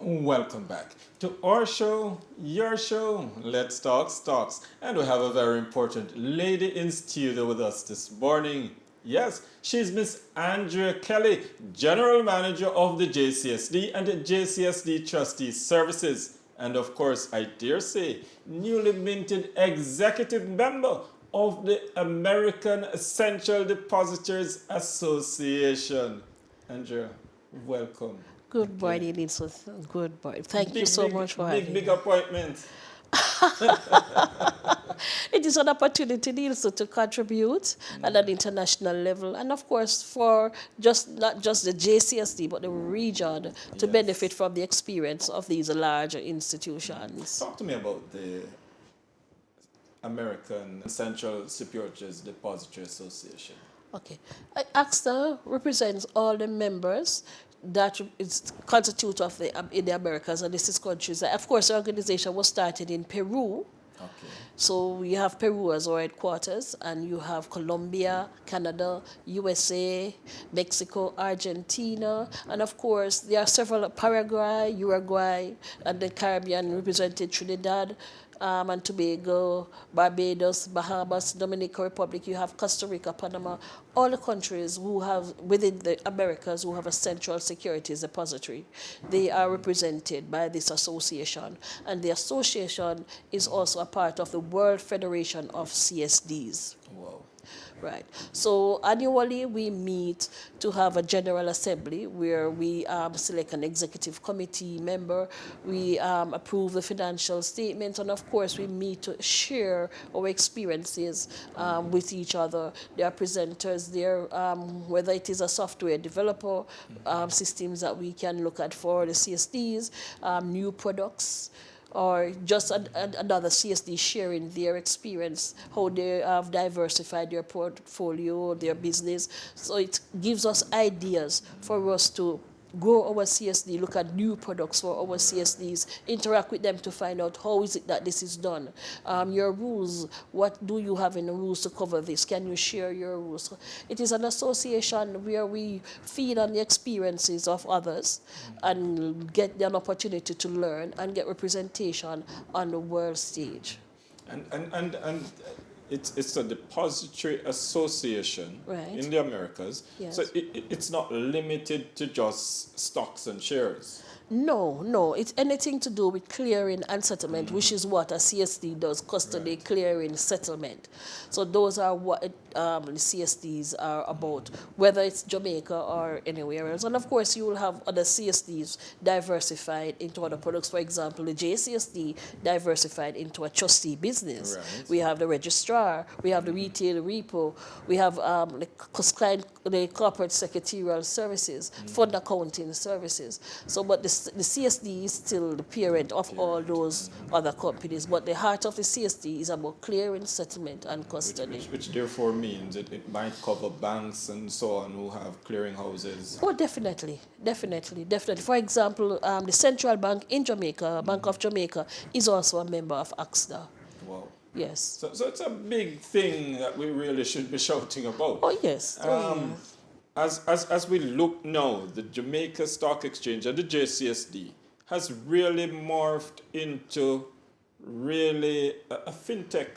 Welcome back to our show, your show, Let's Talk Stocks. And we have a very important lady in studio with us this morning. Yes, she's Miss Andrea Kelly, General Manager of the JCSD and the JCSD Trustee Services. And of course, I dare say, newly minted executive member of the American Central Depositors Association. Andrea, welcome. Good morning, Elizabeth. Good morning. Thank you so much for having me. Big appointment. It is an opportunity also to contribute at an international level, and of course for not just the JCSD but the region to benefit from the experience of these larger institutions. Talk to me about the American Central Securities Depository Association. Okay, ACSDA represents all the members that is constitute of in the Americas and the six countries. Of course, the organization was started in Peru. Okay. So we have Peru as our headquarters, and you have Colombia, Canada, USA, Mexico, Argentina, and of course there are several, Paraguay, Uruguay, and the Caribbean represented Trinidad, and Tobago, Barbados, Bahamas, Dominican Republic. You have Costa Rica, Panama, all the countries who have, within the Americas, who have a central securities depository. They are represented by this association. And the association is also a part of the World Federation of CSDs. Wow. Right. So annually we meet to have a general assembly where we select an executive committee member, we approve the financial statements, and of course we meet to share our experiences with each other. There are presenters there, whether it is a software developer, systems that we can look at for the CSDs, new products, or just another CSD sharing their experience, how they have diversified their portfolio, their business. So it gives us ideas for us to grow our CSD, look at new products for our CSDs, interact with them to find out how is it that this is done. Your rules, what do you have in the rules to cover this? Can you share your rules? It is an association where we feed on the experiences of others and get an opportunity to learn and get representation on the world stage. And it's a depository association in the Americas. Yes. So it's not limited to just stocks and shares. No, it's anything to do with clearing and settlement, which is what a CSD does, custody, clearing, settlement. So those are what the CSDs are about, whether it's Jamaica or anywhere else. And of course, you will have other CSDs diversified into other products. For example, the JCSD diversified into a trustee business. Right. We have the registrar, we have the retail repo, we have the corporate secretarial services, fund accounting services. So, but the CSD is still the parent of all those other companies, but the heart of the CSD is about clearing, settlement, and custody. Which therefore means it might cover banks and so on who have clearing houses. Oh, definitely. For example, the Central Bank in Jamaica, Bank of Jamaica, is also a member of ACSDA. Wow. Yes. So it's a big thing that we really should be shouting about. Oh, yes. As we look now, the Jamaica Stock Exchange and the JCSD has really morphed into really a fintech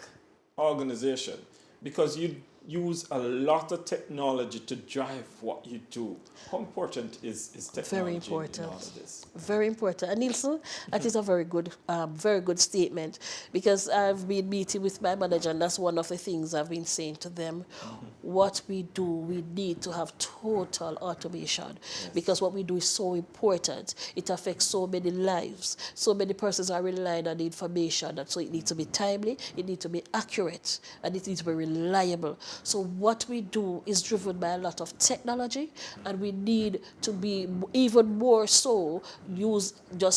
organization, because you use a lot of technology to drive what you do. How important is technology Very important. in all of this? Very important. And Nielsen, that is a very good statement, because I've been meeting with my manager, and that's one of the things I've been saying to them. What we do, we need to have total automation, because what we do is so important. It affects so many lives. So many persons are relying on the information, and so it needs to be timely, it needs to be accurate, and it needs to be reliable. So what we do is driven by a lot of technology, and we need to be even more so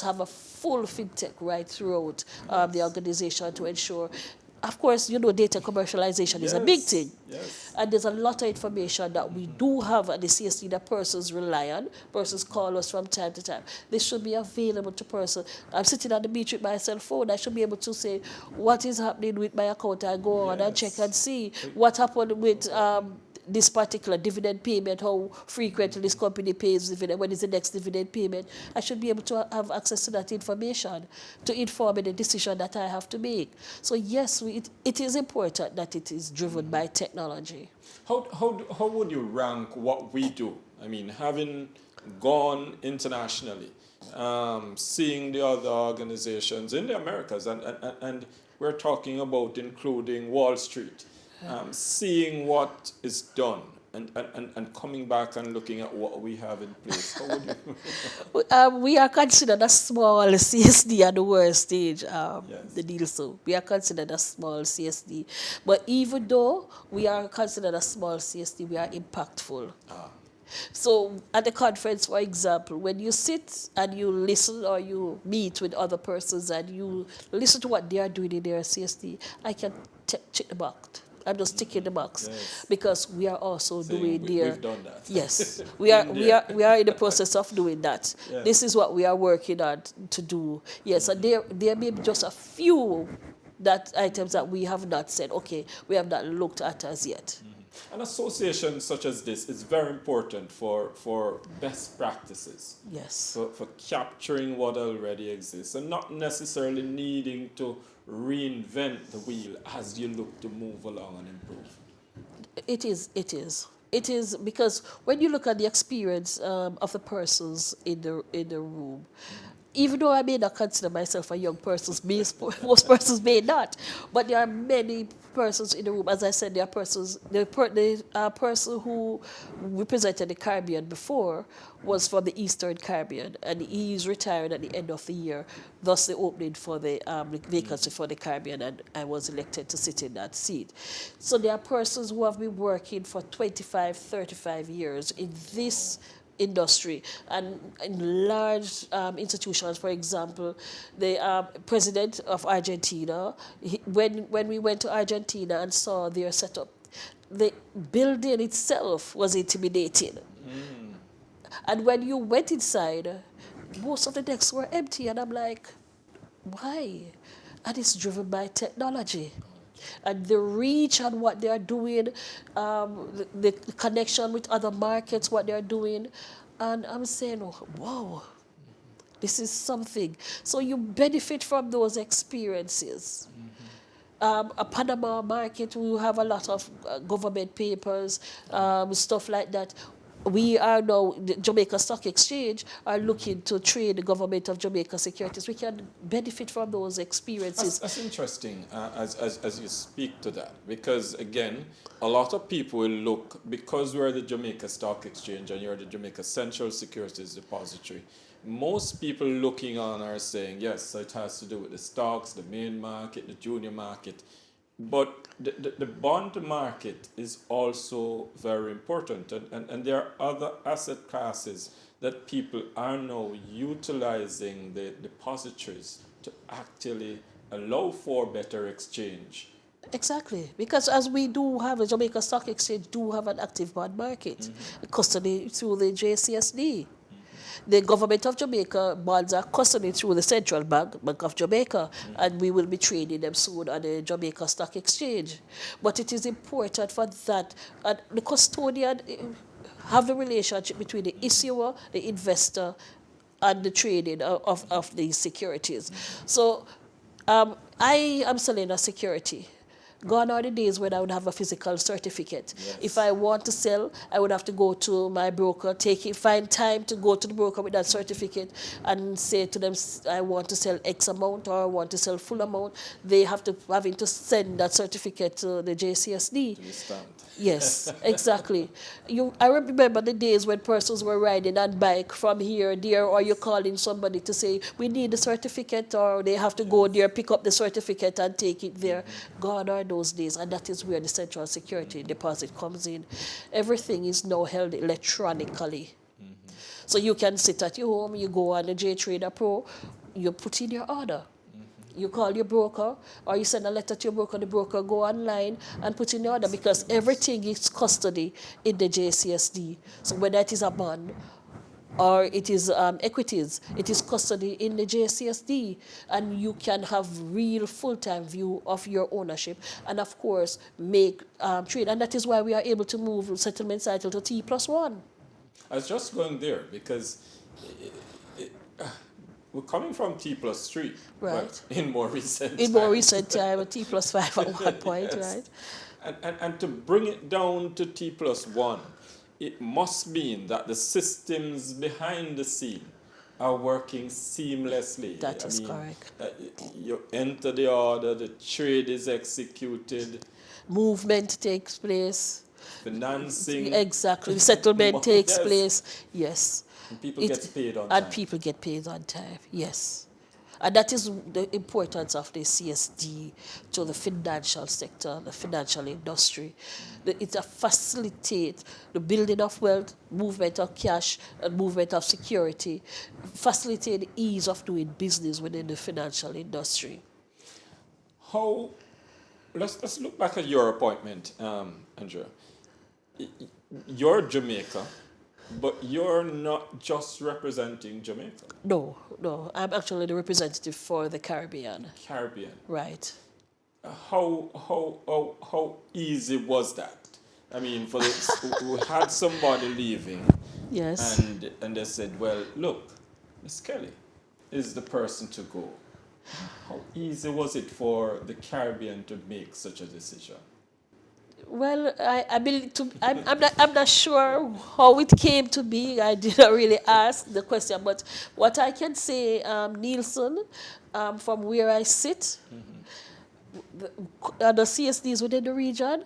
have a full fintech right throughout the organization to ensure of course, you know, data commercialization is a big thing. Yes. And there's a lot of information that we do have at the CSD that persons rely on. Persons call us from time to time. This should be available to persons. I'm sitting on the beach with my cell phone. I should be able to say what is happening with my account. I go on and check and see what happened with this particular dividend payment, how frequently this company pays dividend, when is the next dividend payment. I should be able to have access to that information to inform the decision that I have to make. So yes, it is important that it is driven by technology. How would you rank what we do? I mean, having gone internationally, seeing the other organizations in the Americas, and we're talking about including Wall Street, seeing what is done and coming back and looking at what we have in place. How would you? We are considered a small CSD at the world stage, the deal. So we are considered a small CSD. But even though we are considered a small CSD, we are impactful. So at the conference, for example, when you sit and you listen or you meet with other persons and you listen to what they are doing in their CSD, I can check the box. I'm just ticking the box because we are also doing We've done that. Yes, we are in the process of doing that. Yeah. This is what we are working on to do. Yes, and there may be just a few items that we have not said. Okay, we have not looked at as yet. An association such as this is very important for best practices. Yes. For capturing what already exists and not necessarily needing to reinvent the wheel as you look to move along and improve. It is because when you look at the experience of the persons in the room, even though I may not consider myself a young person, most persons may not, but there are many persons in the room. As I said, there are persons. The person who represented the Caribbean before was from the Eastern Caribbean, and he's retired at the end of the year. Thus, the opening for the vacancy for the Caribbean, and I was elected to sit in that seat. So there are persons who have been working for 25, 35 years in this industry and in large institutions. For example, the president of Argentina, when we went to Argentina and saw their setup, the building itself was intimidating. And when you went inside, most of the desks were empty, and I'm like, why? And it's driven by technology. And the reach and what they are doing, the connection with other markets, what they are doing. And I'm saying, wow, this is something. So you benefit from those experiences. A Panama market, we have a lot of government papers, stuff like that. We are now, the Jamaica Stock Exchange are looking to trade the government of Jamaica securities. We can benefit from those experiences. That's interesting as you speak to that, because again, a lot of people will look, because we're the Jamaica Stock Exchange and you're the Jamaica Central Securities Depository, most people looking on are saying, yes, so it has to do with the stocks, the main market, the junior market. But the bond market is also very important, and there are other asset classes that people are now utilizing the depositories to actually allow for better exchange. Exactly, because as we do have, the Jamaica Stock Exchange do have an active bond market, custody through the JCSD. The government of Jamaica bonds are custodied through the Central Bank of Jamaica, and we will be trading them soon on the Jamaica Stock Exchange. But it is important for that, and the custodian have the relationship between the issuer, the investor, and the trading of these securities. So I am selling a security. Gone are the days when I would have a physical certificate. Yes. If I want to sell, I would have to go to my broker, find time to go to the broker with that certificate and say to them, I want to sell X amount or I want to sell full amount. They having to send that certificate to the JCSD. To be stamped. Yes, exactly. I remember the days when persons were riding on bike from here, there, or you're calling somebody to say, we need the certificate, or they have to go there, pick up the certificate and take it there. Gone are those days, and that is where the central security deposit comes in. Everything is now held electronically. So you can sit at your home, you go on the JTrader Pro, you put in your order. You call your broker, or you send a letter to your broker, the broker go online and put in the order, because everything is custody in the JCSD. So whether it is a bond or it is equities, it is custody in the JCSD, and you can have real full-time view of your ownership, and of course make trade. And that is why we are able to move settlement title to T+1. I was just going there because we're coming from T+3, Right. but in more recent In more times. recent time, T+5 at one point, Yes. right? And to bring it down to T+1, it must mean that the systems behind the scene are working seamlessly. That is correct. You enter the order, the trade is executed, Movement takes place. financing, Exactly. Settlement takes Yes. place. Yes. and people get paid on And time. people get paid on time. Yes. And that is the importance of the CSD to the financial sector, the financial industry. It facilitates the building of wealth, movement of cash, and movement of security, facilitate the ease of doing business within the financial industry. How? Let's look back at your appointment, Andrea. You're Jamaica, but you're not just representing Jamaica, No, no, I'm actually the representative for the Caribbean. Caribbean. Right. How easy was that? I mean, we had somebody leaving, Yes. and they said, well, look, Miss Kelly is the person to go. How easy was it for the Caribbean to make such a decision? Well, I'm not sure how it came to be. I didn't really ask the question, but what I can say, Nielsen, from where I sit, the CSDs within the region,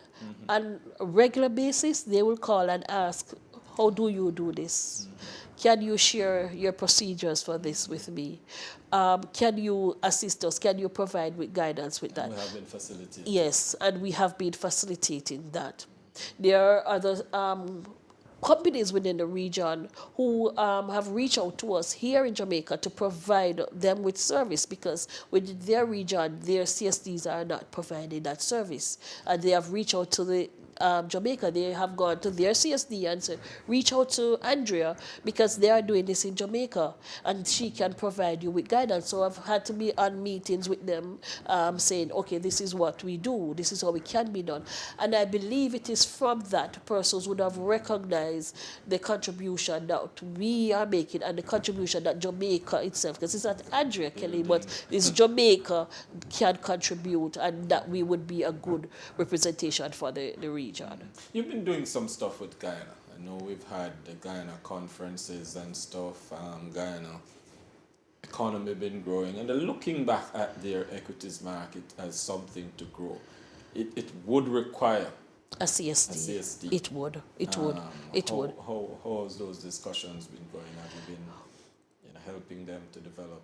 on a regular basis, they will call and ask, how do you do this? Can you share your procedures for this with me? Can you assist us? Can you provide with guidance with that? We have been facilitating. Yes, and we have been facilitating that. There are other companies within the region who have reached out to us here in Jamaica to provide them with service, because within their region, their CSDs are not providing that service. And they have reached out to the Jamaica. They have gone to their CSD and said, reach out to Andrea, because they are doing this in Jamaica and she can provide you with guidance. So I've had to be on meetings with them saying, okay, this is what we do, this is how it can be done. And I believe it is from that persons would have recognized the contribution that we are making and the contribution that Jamaica itself, because it's not Andrea Kelly, but it's Jamaica can contribute, and that we would be a good representation for the region. You've been doing some stuff with Guyana. I know we've had the Guyana conferences and stuff. Guyana economy been growing, and they're looking back at their equities market as something to grow. It would require A CSD. CSD. It would. It would. It would. How has those discussions been going? Have you been helping them to develop?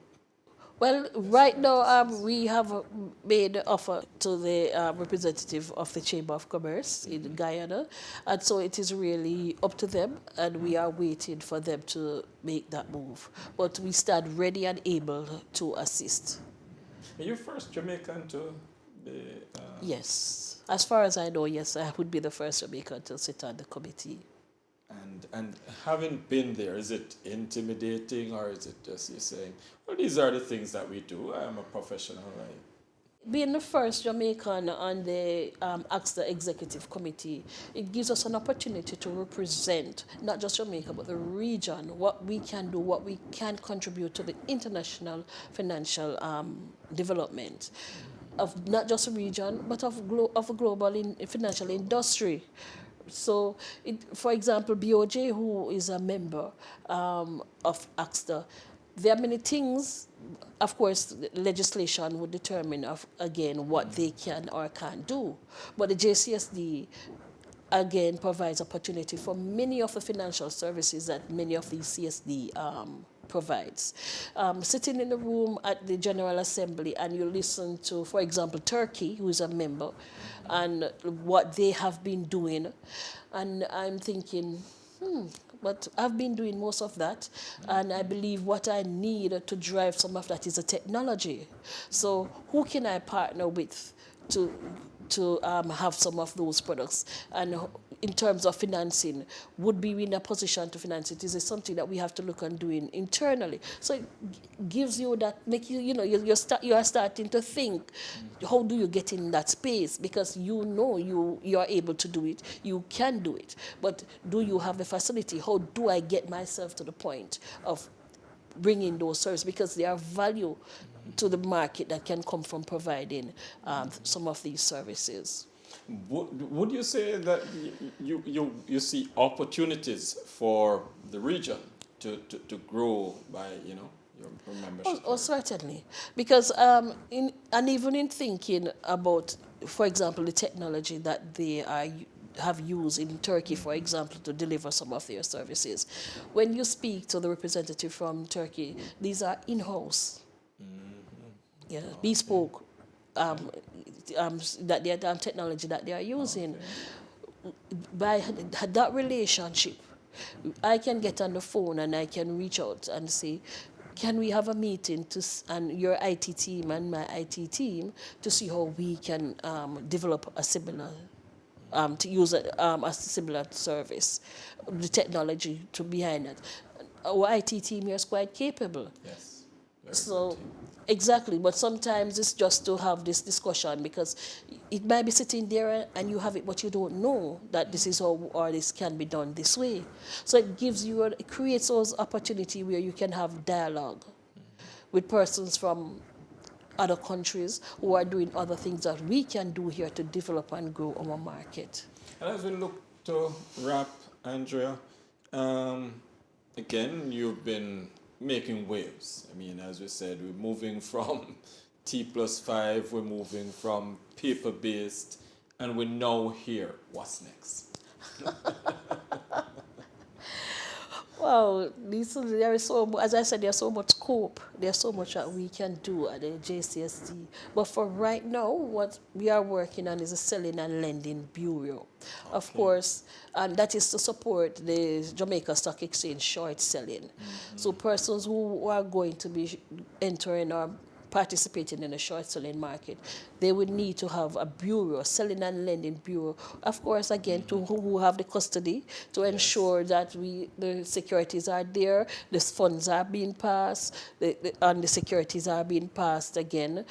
Well, right now we have made an offer to the representative of the Chamber of Commerce in Guyana, and so it is really up to them, and we are waiting for them to make that move. But we stand ready and able to assist. Are you first Jamaican to be? Yes. As far as I know, yes, I would be the first Jamaican to sit on the committee. And having been there, is it intimidating, or is it just you saying, well, these are the things that we do, I'm a professional, right? Being the first Jamaican on the ACSDA Executive Committee, it gives us an opportunity to represent not just Jamaica, but the region, what we can do, what we can contribute to the international financial development of not just a region, but of a global financial industry. So, for example, BOJ, who is a member of ACSDA, there are many things, of course, legislation would determine, again, what they can or can't do. But the JCSD, again, provides opportunity for many of the financial services that many of these CSD provides. Sitting in the room at the General Assembly and you listen to, for example, Turkey, who is a member, and what they have been doing, and I'm thinking, But I've been doing most of that, and I believe what I need to drive some of that is the technology. So who can I partner with to have some of those products? And in terms of financing, would be in a position to finance it? Is it something that we have to look on doing internally? So it gives you that, make you, you are starting to think, how do you get in that space? Because you are able to do it, you can do it, but do you have the facility? How do I get myself to the point of bringing those services? Because there are value to the market that can come from providing some of these services. Would you say that you see opportunities for the region to grow by your membership? Oh, certainly. Because even in thinking about, for example, the technology that they have used in Turkey, for example, to deliver some of their services. When you speak to the representative from Turkey, these are in-house, bespoke that they technology that they are using. By that relationship, I can get on the phone and I can reach out and say, can we have a meeting and your IT team and my IT team to see how we can develop a similar, to use a similar service, the technology behind it. Our IT team here is quite capable. Yes. So, exactly, but sometimes it's just to have this discussion, because it might be sitting there and you have it, but you don't know that this is how, or this can be done this way. So it creates those opportunity where you can have dialogue with persons from other countries who are doing other things that we can do here to develop and grow our market. And as we look to wrap, Andrea, again, you've been making waves. I mean, as we said, we're moving from T+5, we're moving from paper-based, and we're now here. What's next? Well, there is so, as I said, there's so much scope. There's so much that we can do at the JCSD. But for right now, what we are working on is a selling and lending bureau. Okay. Of course, and that is to support the Jamaica Stock Exchange short selling. So persons who are going to be entering or participating in the short selling market, they would need to have a bureau, selling and lending bureau. Of course, again, to who have the custody to ensure that the securities are there, the funds are being passed, and the securities are being passed again.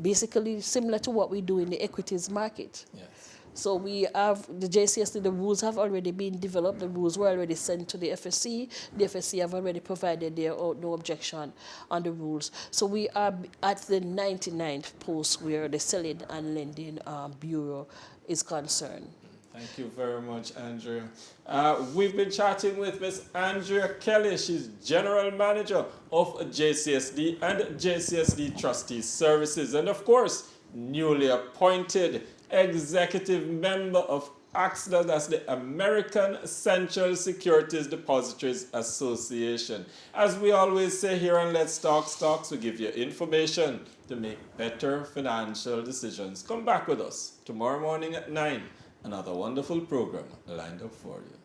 Basically, similar to what we do in the equities market. Yes. So we have the JCSD, the rules have already been developed, the rules were already sent to the FSC. The FSC have already provided their no objection on the rules. So we are at the 99th post where the Selling and Lending Bureau is concerned. Thank you very much, Andrea. We've been chatting with Ms. Andrea Kelly. She's General Manager of JCSD and JCSD Trustee Services. And of course, newly appointed Executive Member of ACSDA, that's the American Central Securities Depositories Association. As we always say here on Let's Talk Stocks, we give you information to make better financial decisions. Come back with us tomorrow morning at 9. Another wonderful program lined up for you.